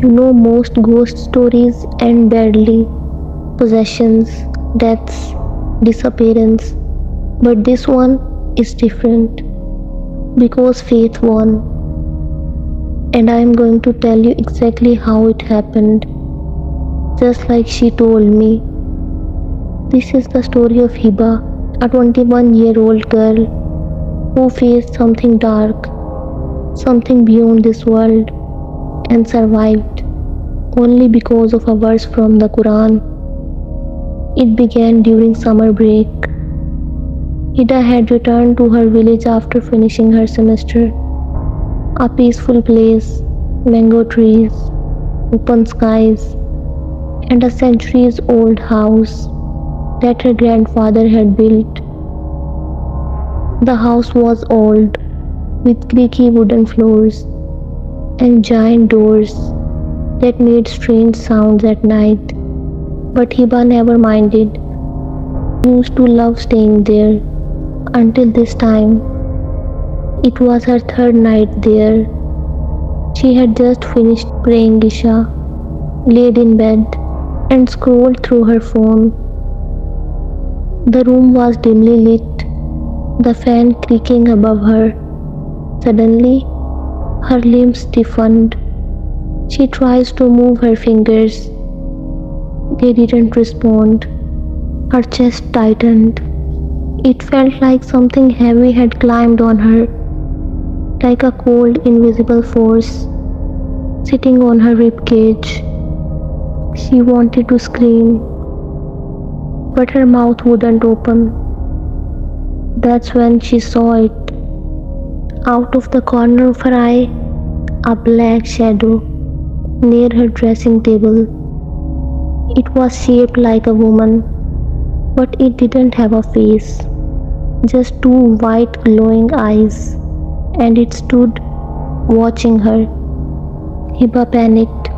Most ghost stories end badly: possessions, deaths, disappearance. But this one is different because faith won. And I am going to tell you exactly how it happened, just like she told me. This is the story of Hiba, a 21-year-old girl who faced something dark, something beyond this world, and survived only because of a verse from the Quran. It began during summer break. Ida had returned to her village after finishing her semester. A peaceful place, mango trees, open skies, and a centuries-old house that her grandfather had built. The house was old, with creaky wooden floors and giant doors that made strange sounds at night. But Hiba never minded. She used to love staying there until this time. It was her third night there. She had just finished praying Isha, laid in bed, and scrolled through her phone. The room was dimly lit, the fan creaking above her. Suddenly, her limbs stiffened. She tries to move her fingers. They didn't respond. Her chest tightened. It felt like something heavy had climbed on her, like a cold, invisible force sitting on her ribcage. She wanted to scream, but her mouth wouldn't open. That's when she saw it. Out of the corner of her eye, a black shadow near her dressing table. It was shaped like a woman, but it didn't have a face, just two white glowing eyes, and it stood watching her. Hiba panicked.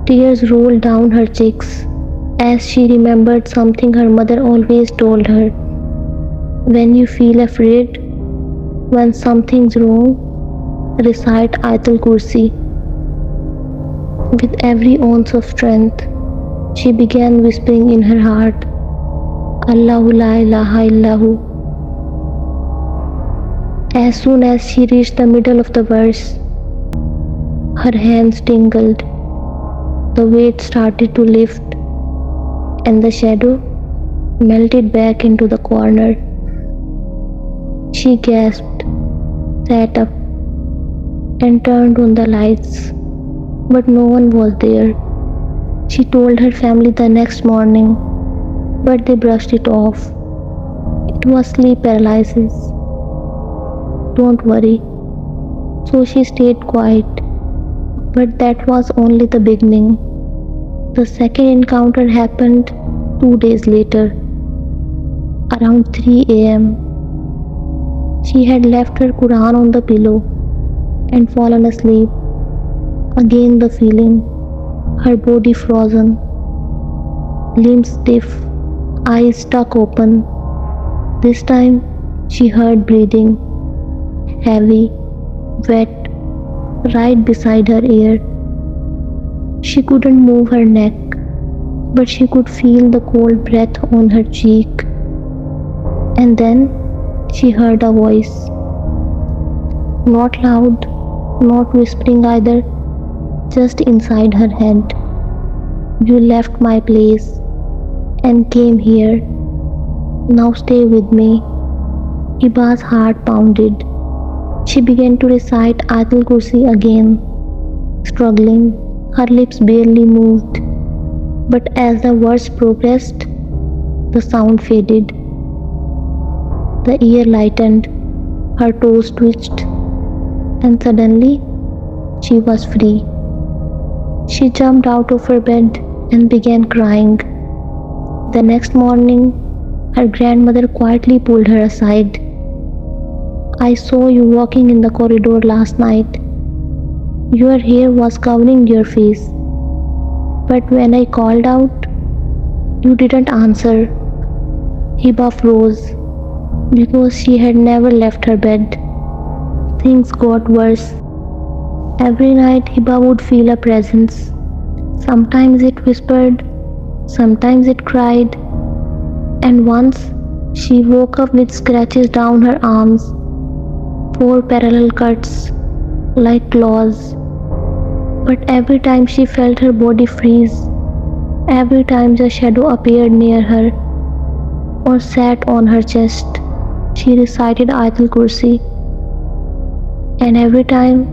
Tears rolled down her cheeks as she remembered something her mother always told her. When you feel afraid, when something's wrong, recite Ayat-ul-Kursi. With every ounce of strength, she began whispering in her heart, Allahu la ilaha illahu. As soon as she reached the middle of the verse, her hands tingled, the weight started to lift, and the shadow melted back into the corner. She gasped, sat up, and turned on the lights, but no one was there. She told her family the next morning, but they brushed it off. It was sleep paralysis. Don't worry. So she stayed quiet. But that was only the beginning. The second encounter happened 2 days later, around 3 a.m. She had left her Quran on the pillow and fallen asleep. Again the feeling, her body frozen, limbs stiff, eyes stuck open. This time she heard breathing, heavy, wet, right beside her ear. She couldn't move her neck, but she could feel the cold breath on her cheek. And then she heard a voice. Not loud, not whispering either, just inside her head. You left my place and came here. Now stay with me. Hiba's heart pounded. She began to recite Ayat-ul-Kursi again, struggling. Her lips barely moved. But as the verse progressed, the sound faded. The air lightened, her toes twitched, and suddenly she was free. She jumped out of her bed and began crying. The next morning, her grandmother quietly pulled her aside. I saw you walking in the corridor last night. Your hair was covering your face. But when I called out, you didn't answer. Hiba froze because she had never left her bed. Things got worse. Every night Hiba would feel a presence. Sometimes it whispered, sometimes it cried, and once she woke up with scratches down her arms, four parallel cuts like claws. But every time she felt her body freeze, every time the shadow appeared near her or sat on her chest, she recited Ayat-ul-Kursi, and every time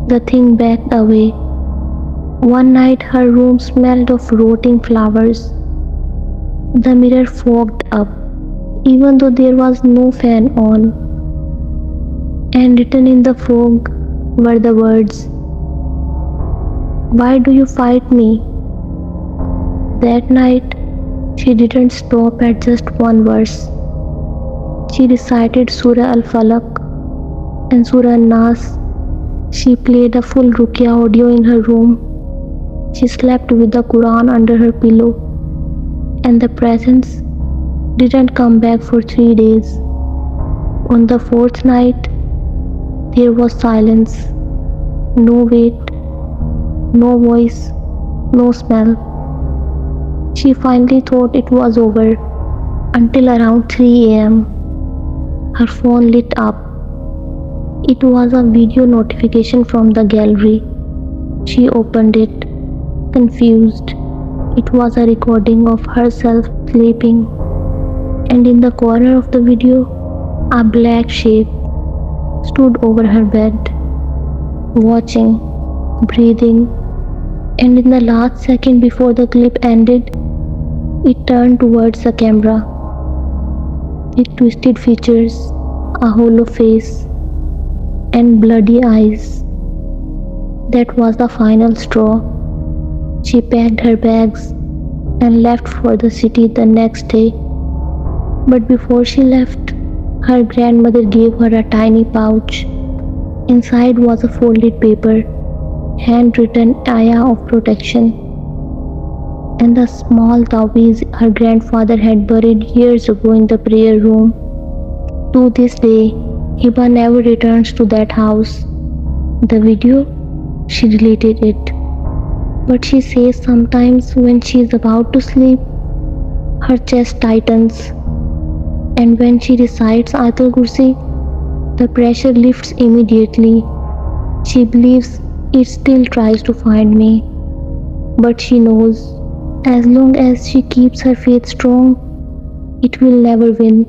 the thing backed away. One night her room smelled of rotting flowers. The mirror fogged up, even though there was no fan on, and written in the fog were the words, "Why do you fight me?" That night, she didn't stop at just one verse. She recited Surah Al-Falaq and Surah An-Nas. She played a full Ruqya audio in her room. She slept with the Quran under her pillow, and the presence didn't come back for 3 days. On the fourth night, there was silence. No weight, no voice, no smell. She finally thought it was over until around 3 am. Her phone lit up. It was a video notification from the gallery. She opened it, confused. It was a recording of herself sleeping, and in the corner of the video, a black shape stood over her bed, watching, breathing, and in the last second before the clip ended, it turned towards the camera. With twisted features, a hollow face, and bloody eyes. That was the final straw. She packed her bags and left for the city the next day. But before she left, her grandmother gave her a tiny pouch. Inside was a folded paper, handwritten ayah of protection, and the small taweez her grandfather had buried years ago in the prayer room. To this day, Hiba never returns to that house. The video, she deleted it. But she says sometimes when she is about to sleep, her chest tightens, and when she recites Ayat-ul-Kursi, the pressure lifts immediately. She believes it still tries to find me, but she knows as long as she keeps her faith strong, it will never win.